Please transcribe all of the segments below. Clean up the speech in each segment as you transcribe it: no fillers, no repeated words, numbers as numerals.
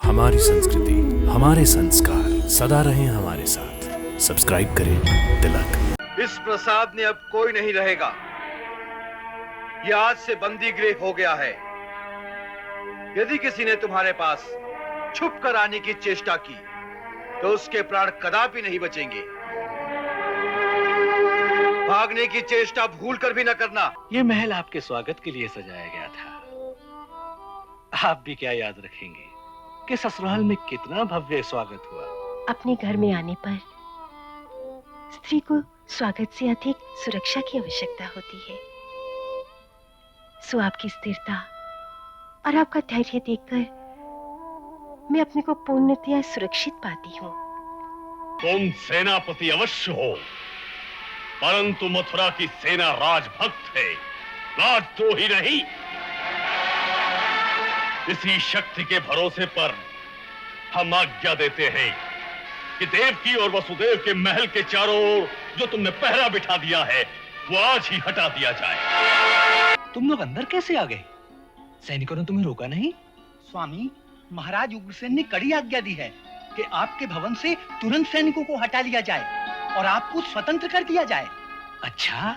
हमारी संस्कृति, हमारे संस्कार सदा रहें हमारे साथ। सब्सक्राइब करें तिलक। इस प्रसाद में अब कोई नहीं रहेगा। यह आज से बंदी गृह हो गया है। यदि किसी ने तुम्हारे पास छुप कर आने की चेष्टा की तो उसके प्राण कदापि नहीं बचेंगे। भागने की चेष्टा भूल कर भी न करना। ये महल आपके स्वागत के लिए सजाया गया था। आप भी क्या याद रखेंगे कि ससुराल में कितना भव्य स्वागत हुआ। अपने घर में आने पर स्त्री को स्वागत से अधिक सुरक्षा की आवश्यकता होती है। सो आपकी स्थिरता और आपका धैर्य देखकर मैं अपने को पूर्णतया सुरक्षित पाती हूँ। तुम सेनापति अवश्य हो, परंतु मथुरा की सेना राजभक्त है, राजद्रोही नहीं। इसी शक्ति के भरोसे पर हम आज्ञा देते हैं कि देवकी और वसुदेव के महल के चारों ओर जो तुमने पहरा बिठा दिया है वो आज ही हटा दिया जाए। तुम लोग अंदर कैसे आ गए? सैनिकों ने तुम्हें रोका नहीं? स्वामी, महाराज उग्रसेन ने कड़ी आज्ञा दी है कि आपके भवन से तुरंत सैनिकों को हटा लिया जाए और आपको स्वतंत्र कर दिया जाए। अच्छा,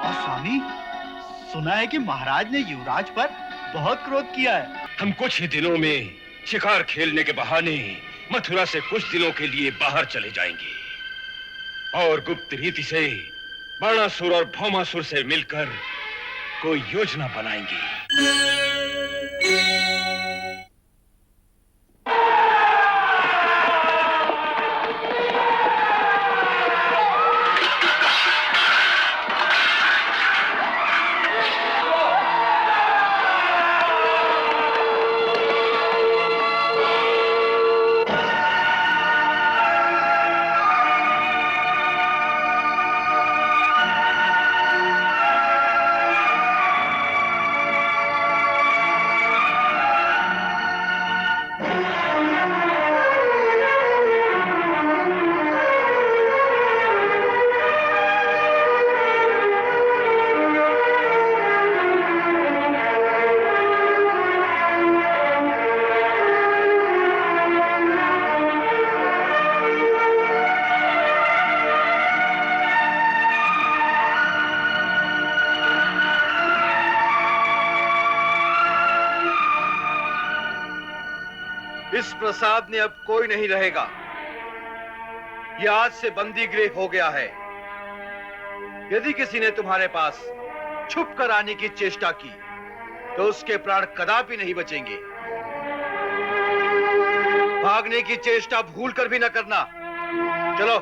और स्वामी, सुना है कि महाराज ने युवराज पर बहुत क्रोध किया है। हम कुछ ही दिनों में शिकार खेलने के बहाने मथुरा से कुछ दिनों के लिए बाहर चले जाएंगे और गुप्त रीति से बाणासुर और भौमासुर से मिलकर कोई योजना बनाएंगे। इस प्रसाद में अब कोई नहीं रहेगा। यह आज से बंदी गृह हो गया है। यदि किसी ने तुम्हारे पास छुप कर आने की चेष्टा की तो उसके प्राण कदापि नहीं बचेंगे। भागने की चेष्टा भूल कर भी न करना। चलो।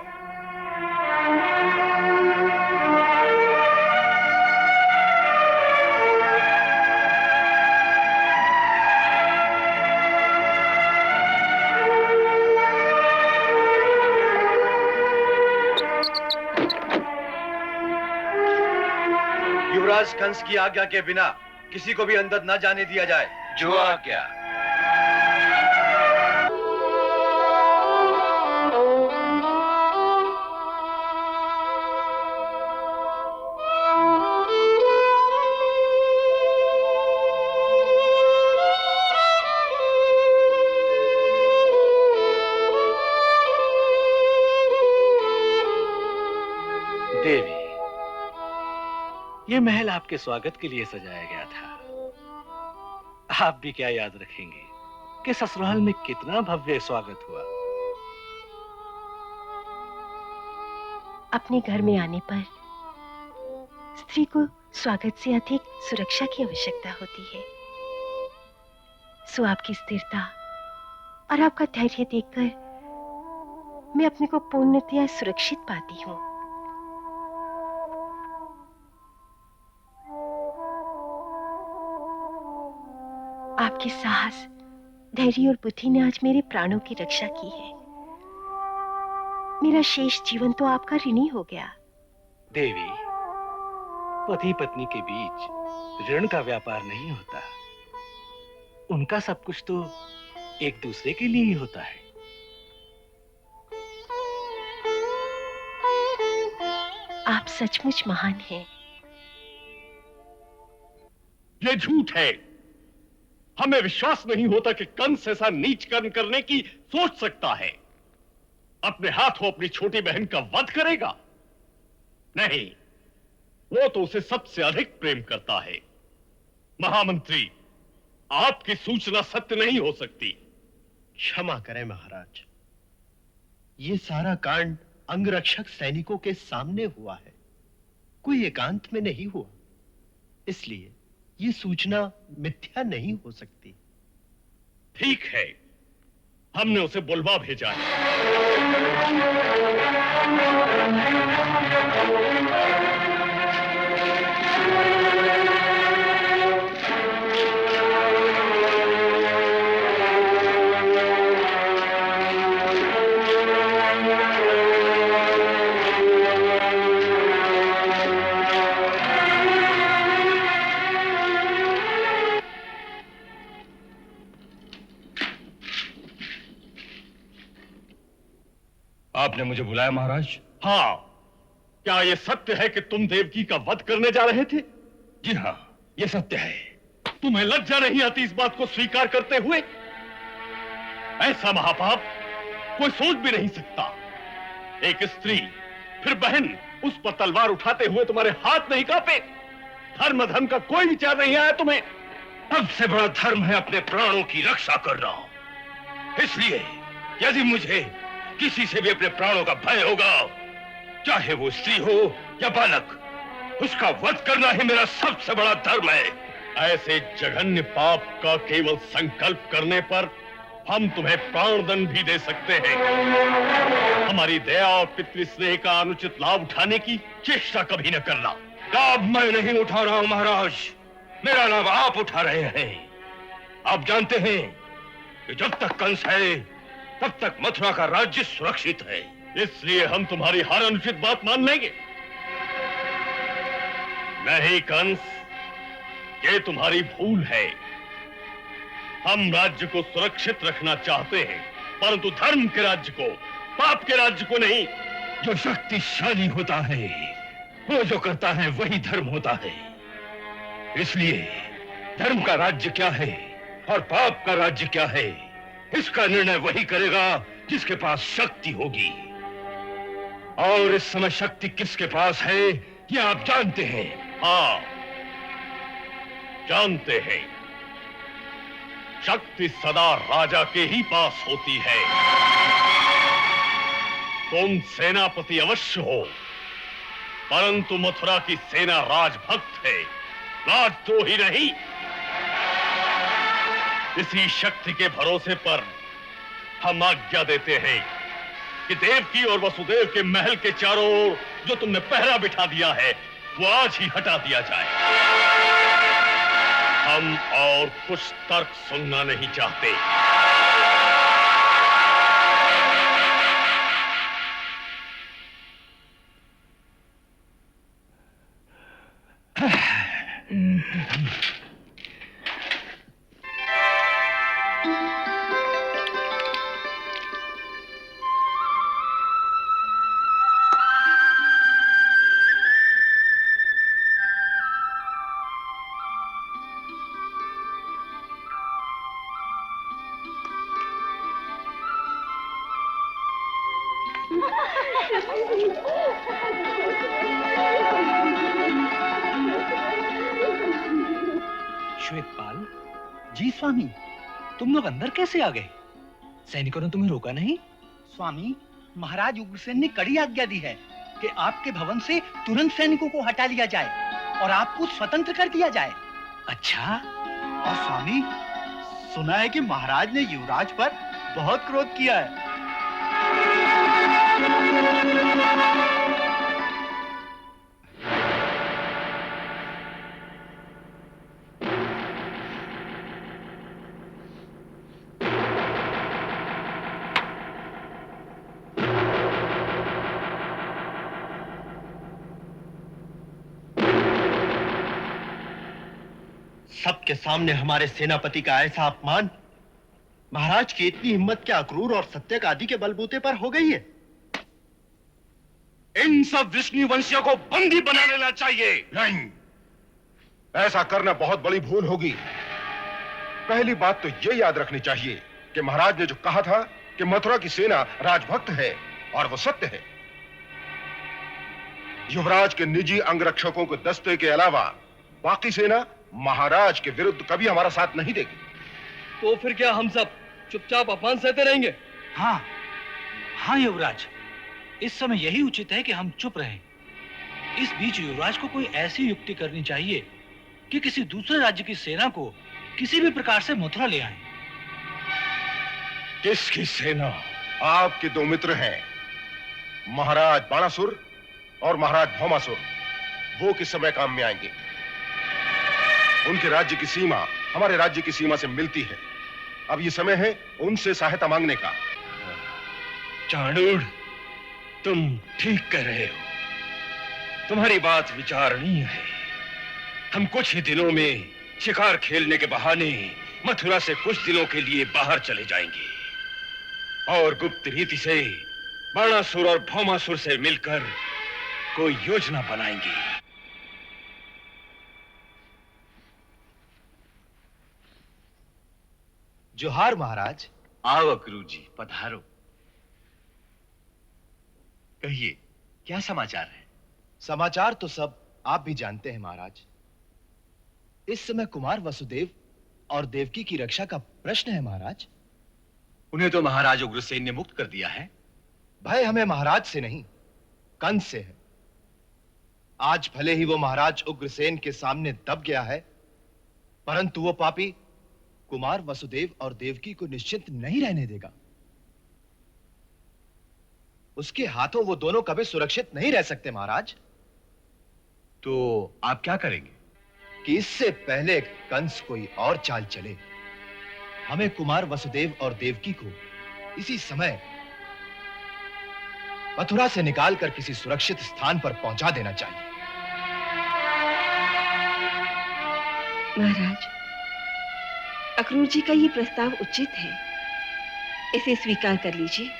युवराज कंस की आज्ञा के बिना किसी को भी अंदर न जाने दिया जाए। जो आज्ञा। देवी, ये महल आपके स्वागत के लिए सजाया गया था। आप भी क्या याद रखेंगे कि ससुराल में कितना भव्य स्वागत हुआ। अपने घर में आने पर स्त्री को स्वागत से अधिक सुरक्षा की आवश्यकता होती है। सो आपकी स्थिरता और आपका धैर्य देखकर मैं अपने को पूर्णतया सुरक्षित पाती हूँ। आपके साहस, धैर्य और बुद्धि ने आज मेरे प्राणों की रक्षा की है। मेरा शेष जीवन तो आपका ऋणी हो गया। देवी, पति पत्नी के बीच ऋण का व्यापार नहीं होता। उनका सब कुछ तो एक दूसरे के लिए ही होता है। आप सचमुच महान हैं। ये झूठ है। हमें विश्वास नहीं होता कि कंस ऐसा नीच कर्म करने की सोच सकता है। अपने हाथों अपनी छोटी बहन का वध करेगा? नहीं, वो तो उसे सबसे अधिक प्रेम करता है। महामंत्री, आपकी सूचना सत्य नहीं हो सकती। क्षमा करें महाराज, ये सारा कांड अंगरक्षक सैनिकों के सामने हुआ है, कोई एकांत में नहीं हुआ, इसलिए ये सूचना मिथ्या नहीं हो सकती। ठीक है, हमने उसे बुलवा भेजा है। आपने मुझे बुलाया महाराज? हाँ। क्या यह सत्य है कि तुम देवकी का वध करने जा रहे थे? जी हाँ, यह सत्य है। तुम्हें लज्जा नहीं आती इस बात को स्वीकार करते हुए? ऐसा महापाप कोई सोच भी नहीं सकता। एक स्त्री, फिर बहन, उस पर तलवार उठाते हुए तुम्हारे हाथ नहीं कांपे? धर्म धर्म का कोई विचार नहीं आया तुम्हें? सबसे बड़ा धर्म है अपने प्राणों की रक्षा करना। इसलिए यदि मुझे किसी से भी अपने प्राणों का भय होगा, चाहे वो स्त्री हो या बालक, उसका वध करना ही मेरा सबसे बड़ा धर्म है। ऐसे जघन्य पाप का केवल संकल्प करने पर हम तुम्हें प्राणदंड भी दे सकते हैं। हमारी दया और पितृस्नेह का अनुचित लाभ उठाने की चेष्टा कभी न करना। लाभ मैं नहीं उठा रहा हूं महाराज, मेरा लाभ आप उठा रहे हैं। आप जानते हैं कि जब तक कंस है तब तक मथुरा का राज्य सुरक्षित है, इसलिए हम तुम्हारी हर अनुचित बात मान लेंगे। नहीं कंस, ये तुम्हारी भूल है। हम राज्य को सुरक्षित रखना चाहते हैं, परंतु धर्म के राज्य को, पाप के राज्य को नहीं। जो शक्तिशाली होता है, वो जो करता है वही धर्म होता है। इसलिए धर्म का राज्य क्या है और पाप का राज्य क्या है, इसका निर्णय वही करेगा जिसके पास शक्ति होगी। और इस समय शक्ति किसके पास है ये आप जानते हैं। हाँ, जानते हैं। शक्ति सदा राजा के ही पास होती है। तुम सेनापति अवश्य हो, परंतु मथुरा की सेना राजभक्त है, राजद्रोही नहीं। इसी शक्ति के भरोसे पर हम आज्ञा देते हैं कि देवकी और वसुदेव के महल के चारों ओर जो तुमने पहरा बिठा दिया है वो आज ही हटा दिया जाए। हम और कुछ तर्क सुनना नहीं चाहते। श्वेतपाल, जी स्वामी। तुम लोग अंदर कैसे आ गए? सैनिकों ने तुम्हें रोका नहीं? स्वामी, महाराज उग्रसेन ने कड़ी आज्ञा दी है कि आपके भवन से तुरंत सैनिकों को हटा लिया जाए और आपको स्वतंत्र कर दिया जाए। अच्छा, और स्वामी, सुना है कि महाराज ने युवराज पर बहुत क्रोध किया है। सबके सामने हमारे सेनापति का ऐसा अपमान, महाराज की इतनी हिम्मत क्या अक्रूर और सत्य आदि के बलबूते पर हो गई है? इन सब विष्णुवंशियों को बंदी बना लेना चाहिए। नहीं, ऐसा करना बहुत बड़ी भूल होगी। पहली बात तो ये याद रखनी चाहिए कि महाराज ने जो कहा था कि मथुरा की सेना राजभक्त है, और वो सत्य है। युवराज के निजी अंगरक्षकों के दस्ते के अलावा बाकी सेना महाराज के विरुद्ध कभी हमारा साथ नहीं देगी। तो फिर क्या हम सब चुपचाप अपमान सहते रहेंगे? हाँ हाँ युवराज, इस समय यही उचित है कि हम चुप रहें। इस बीच युवराज को कोई ऐसी युक्ति करनी चाहिए कि किसी दूसरे राज्य की सेना को किसी भी प्रकार से मथुरा ले आए। किसकी सेना? आपके दो मित्र हैं, महाराज बाणासुर और महाराज भौमासुर। वो किस समय काम में आएंगे? उनके राज्य की सीमा हमारे राज्य की सीमा से मिलती है। अब ये समय है उनसे सहायता मांगने का। चाणूर, तुम ठीक कह रहे हो। तुम्हारी बात विचारणीय है। हम कुछ ही दिनों में शिकार खेलने के बहाने मथुरा से कुछ दिनों के लिए बाहर चले जाएंगे और गुप्त रीति से बाणासुर और भौमासुर से मिलकर कोई योजना बनाएंगे। जोहार महाराज। आओ अक्रूर जी, पधारो। कहिए, क्या समाचार है? समाचार तो सब आप भी जानते हैं महाराज। इस समय कुमार वसुदेव और देवकी की रक्षा का प्रश्न है महाराज। उन्हें तो महाराज उग्रसेन ने मुक्त कर दिया है। भय हमें महाराज से नहीं, कंस से है। आज भले ही वो महाराज उग्रसेन के सामने दब गया है, परंतु वो पापी कुमार वसुदेव और देवकी को निश्चिंत नहीं रहने देगा। उसके हाथों वो दोनों कभी सुरक्षित नहीं रह सकते महाराज। तो आप क्या करेंगे? कि इससे पहले कंस कोई और चाल चले, हमें कुमार वसुदेव और देवकी को इसी समय मथुरा से निकालकर किसी सुरक्षित स्थान पर पहुंचा देना चाहिए। महाराज, अक्रूर जी का ये प्रस्ताव उचित है, इसे स्वीकार कर लीजिए।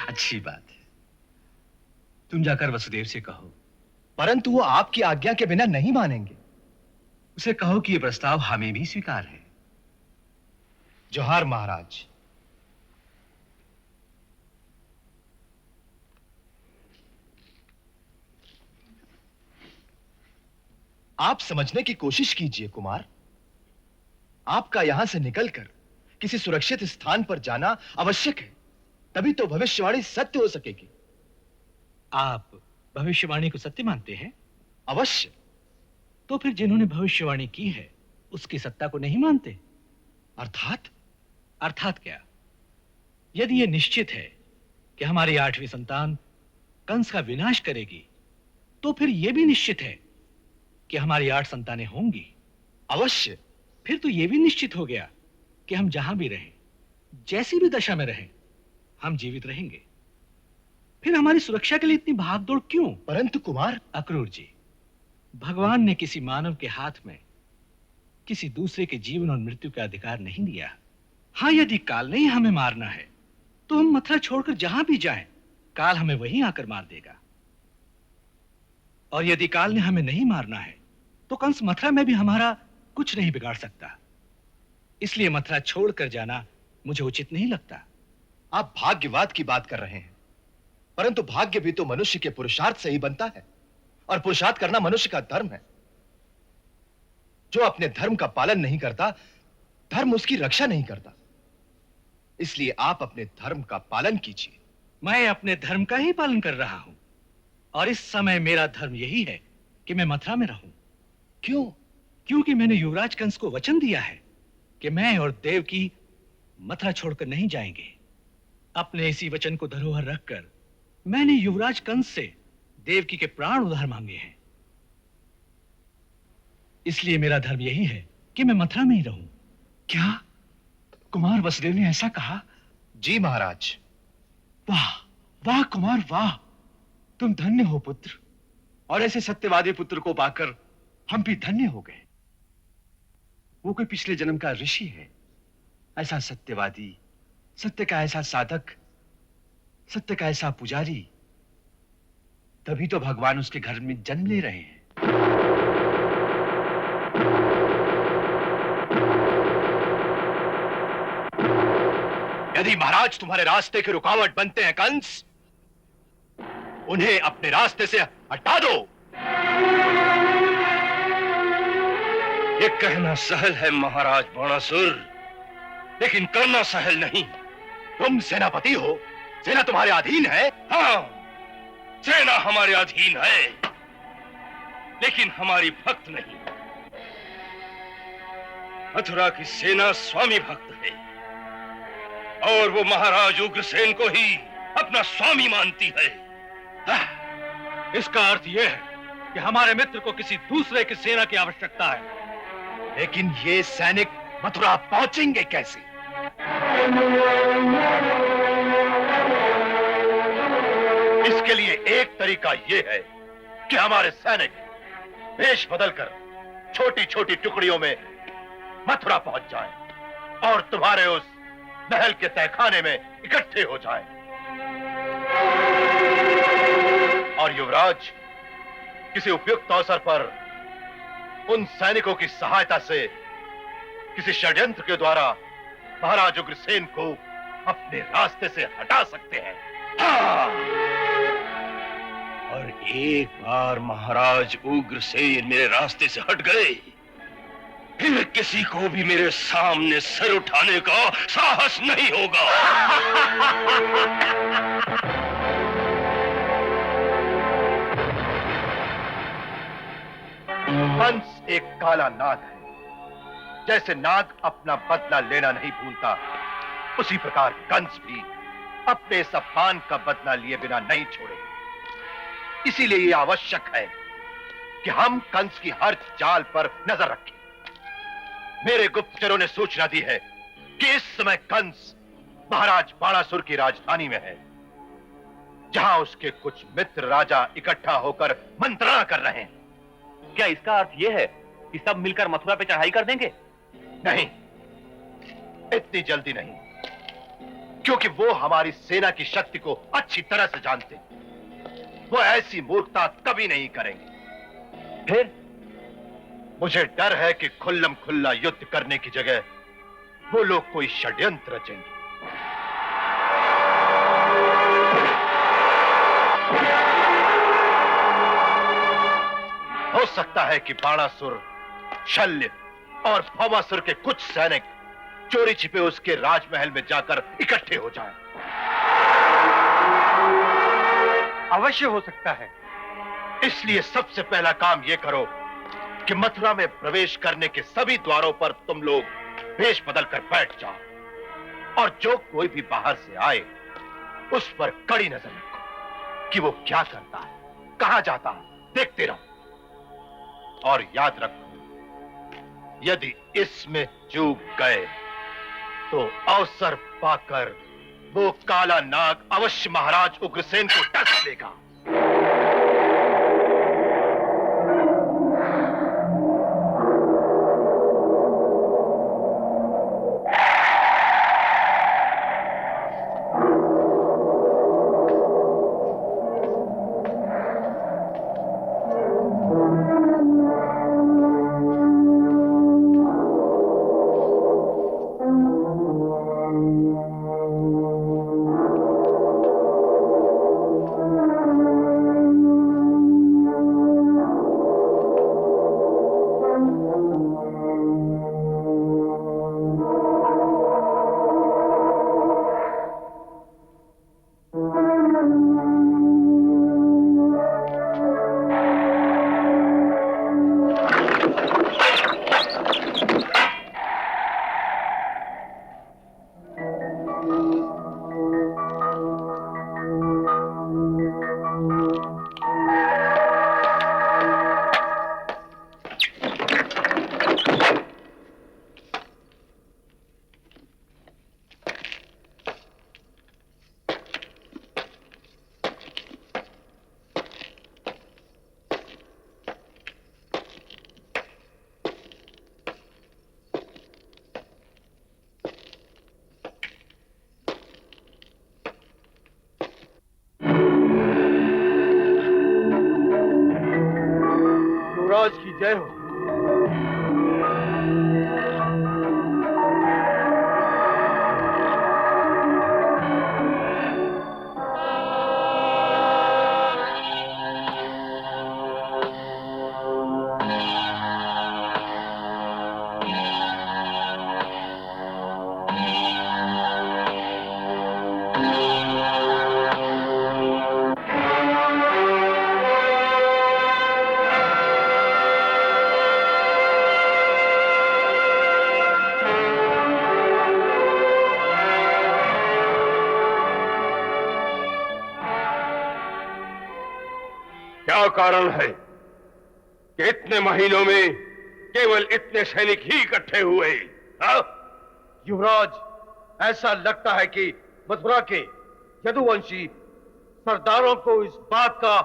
अच्छी बात है। तुम जाकर वसुदेव से कहो। परंतु वो आपकी आज्ञा के बिना नहीं मानेंगे। उसे कहो कि यह प्रस्ताव हमें भी स्वीकार है। जोहार महाराज। आप समझने की कोशिश कीजिए कुमार। आपका यहां से निकलकर किसी सुरक्षित स्थान पर जाना आवश्यक है, तभी तो भविष्यवाणी सत्य हो सकेगी। आप भविष्यवाणी को सत्य मानते हैं? अवश्य। तो फिर जिन्होंने भविष्यवाणी की है उसकी सत्ता को नहीं मानते? अर्थात? अर्थात क्या? यदि यह निश्चित है कि हमारी 8वीं संतान कंस का विनाश करेगी, तो फिर यह भी निश्चित है कि हमारी 8 संतानें होंगी। अवश्य। फिर तो यह भी निश्चित हो गया कि हम जहां भी रहें, जैसी भी दशा में रहें, हम जीवित रहेंगे। फिर हमारी सुरक्षा के लिए इतनी भागदौड़ क्यों? परंतु कुमार। अक्रूर जी, भगवान ने किसी मानव के हाथ में किसी दूसरे के जीवन और मृत्यु का अधिकार नहीं दिया। हाँ, यदि काल ने ही हमें मारना है तो हम मथुरा छोड़कर जहां भी जाएं, काल हमें वहीं आकर मार देगा। और यदि काल ने हमें नहीं मारना है तो कंस मथुरा में भी हमारा कुछ नहीं बिगाड़ सकता। इसलिए मथुरा छोड़कर जाना मुझे उचित नहीं लगता। आप भाग्यवाद की बात कर रहे हैं, परंतु भाग्य भी तो मनुष्य के पुरुषार्थ से ही बनता है, और पुरुषार्थ करना मनुष्य का धर्म है। जो अपने धर्म का पालन नहीं करता, धर्म उसकी रक्षा नहीं करता। इसलिए आप अपने धर्म का पालन कीजिए। मैं अपने धर्म का ही पालन कर रहा हूं, और इस समय मेरा धर्म यही है कि मैं मथुरा में रहूं। क्यों? क्योंकि मैंने युवराज कंस को वचन दिया है कि मैं और देवकी मथुरा छोड़कर नहीं जाएंगे। अपने इसी वचन को धरोहर रखकर मैंने युवराज कंस से देवकी के प्राण उधार मांगे हैं। इसलिए मेरा धर्म यही है कि मैं मथुरा में ही रहूं। क्या कुमार वसुदेव ने ऐसा कहा? जी महाराज। वाह वाह कुमार वाह, तुम धन्य हो पुत्र, और ऐसे सत्यवादी पुत्र को पाकर हम भी धन्य हो गए। वो कोई पिछले जन्म का ऋषि है, ऐसा सत्यवादी, सत्य का ऐसा साधक, सत्य का ऐसा पुजारी। तभी तो भगवान उसके घर में जन्म ले रहे हैं। यदि महाराज तुम्हारे रास्ते की रुकावट बनते हैं कंस, उन्हें अपने रास्ते से हटा दो। ये कहना सहल है महाराज बाणासुर, लेकिन करना सहल नहीं। तुम सेनापति हो, सेना तुम्हारे अधीन है। हाँ, सेना हमारे अधीन है, लेकिन हमारी भक्त नहीं। मथुरा की सेना स्वामी भक्त है, और वो महाराज उग्रसेन को ही अपना स्वामी मानती है। इसका अर्थ यह है कि हमारे मित्र को किसी दूसरे की सेना की आवश्यकता है। लेकिन ये सैनिक मथुरा पहुंचेंगे कैसे? इसके लिए एक तरीका यह है कि हमारे सैनिक वेश बदलकर छोटी छोटी टुकड़ियों में मथुरा पहुंच जाएं और तुम्हारे उस महल के तहखाने में इकट्ठे हो जाएं। और युवराज, किसी उपयुक्त अवसर पर उन सैनिकों की सहायता से किसी षड्यंत्र के द्वारा महाराज उग्रसेन को अपने रास्ते से हटा सकते हैं। हाँ! और एक बार महाराज उग्रसेन मेरे रास्ते से हट गए, फिर किसी को भी मेरे सामने सर उठाने का साहस नहीं होगा। कंस एक काला नाग है। जैसे नाग अपना बदला लेना नहीं भूलता, उसी प्रकार कंस भी अपने इस अपमान का बदला लिए बिना नहीं छोड़े। इसीलिए यह आवश्यक है कि हम कंस की हर चाल पर नजर रखें। मेरे गुप्तचरों ने सूचना दी है कि इस समय कंस महाराज बाणासुर की राजधानी में है, जहां उसके कुछ मित्र राजा इकट्ठा होकर मंत्रणा कर रहे हैं। क्या इसका अर्थ यह है कि सब मिलकर मथुरा पे चढ़ाई कर देंगे? नहीं, इतनी जल्दी नहीं, क्योंकि वो हमारी सेना की शक्ति को अच्छी तरह से जानते हैं। वो ऐसी मूर्खता कभी नहीं करेंगे। फिर मुझे डर है कि खुल्लम खुल्ला युद्ध करने की जगह वो लोग कोई षड्यंत्र रचेंगे। हो सकता है कि बाणासुर, शल्य और भौमासुर के कुछ सैनिक चोरी छिपे उसके राजमहल में जाकर इकट्ठे हो जाएं। अवश्य हो सकता है। इसलिए सबसे पहला काम यह करो कि मथुरा में प्रवेश करने के सभी द्वारों पर तुम लोग वेश बदलकर बैठ जाओ, और जो कोई भी बाहर से आए उस पर कड़ी नजर रखो कि वो क्या करता है, कहां जाता है, देखते रहो। और याद रखो, यदि इसमें चूक गए तो अवसर पाकर वो काला नाग अवश्य महाराज उग्रसेन को डस लेगा। कारण है कि इतने महीनों में केवल इतने सैनिक ही इकट्ठे हुए। हाँ? युवराज, ऐसा लगता है कि मथुरा के यदुवंशी सरदारों को इस बात का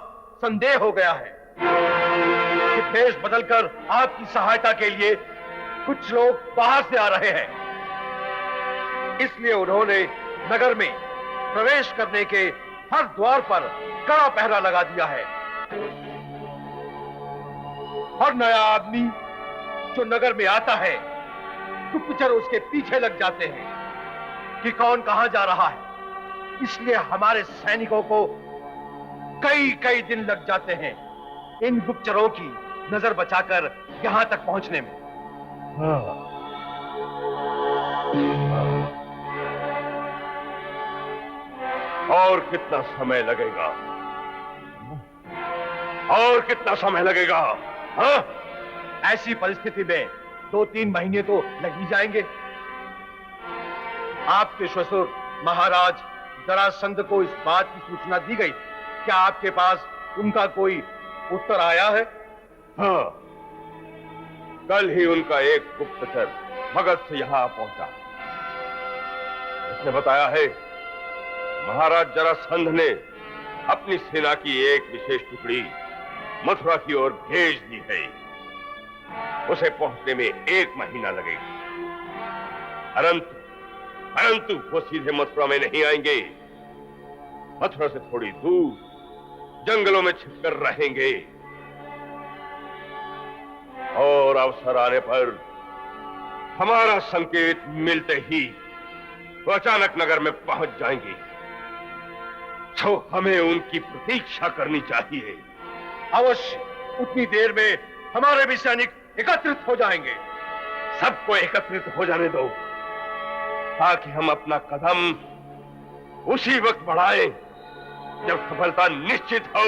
संदेह हो गया है कि देश बदलकर आपकी सहायता के लिए कुछ लोग बाहर से आ रहे हैं। इसलिए उन्होंने नगर में प्रवेश करने के हर द्वार पर कड़ा पहरा लगा दिया है। हर नया आदमी जो नगर में आता है, गुप्तचर उसके पीछे लग जाते हैं कि कौन कहां जा रहा है। इसलिए हमारे सैनिकों को कई कई दिन लग जाते हैं इन गुप्तचरों की नजर बचाकर यहां तक पहुंचने में। और कितना समय लगेगा? और कितना समय लगेगा? हाँ? ऐसी परिस्थिति में 2-3 महीने तो लग ही जाएंगे। आपके ससुर महाराज जरासंध को इस बात की सूचना दी गई। क्या आपके पास उनका कोई उत्तर आया है? हाँ, कल ही उनका एक गुप्तचर भगत से यहां पहुंचा। उसने बताया है महाराज जरासंध ने अपनी सेना की एक विशेष टुकड़ी मथुरा की ओर भेज दी है। उसे पहुंचने में 1 महीना लगेगा। परंतु वो सीधे मथुरा में नहीं आएंगे। मथुरा से थोड़ी दूर जंगलों में छिपकर रहेंगे और अवसर आने पर हमारा संकेत मिलते ही वो अचानक नगर में पहुंच जाएंगे। तो हमें उनकी प्रतीक्षा करनी चाहिए। अवश्य, उतनी देर में हमारे भी सैनिक एकत्रित हो जाएंगे। सबको एकत्रित हो जाने दो ताकि हम अपना कदम उसी वक्त बढ़ाएं जब सफलता निश्चित हो।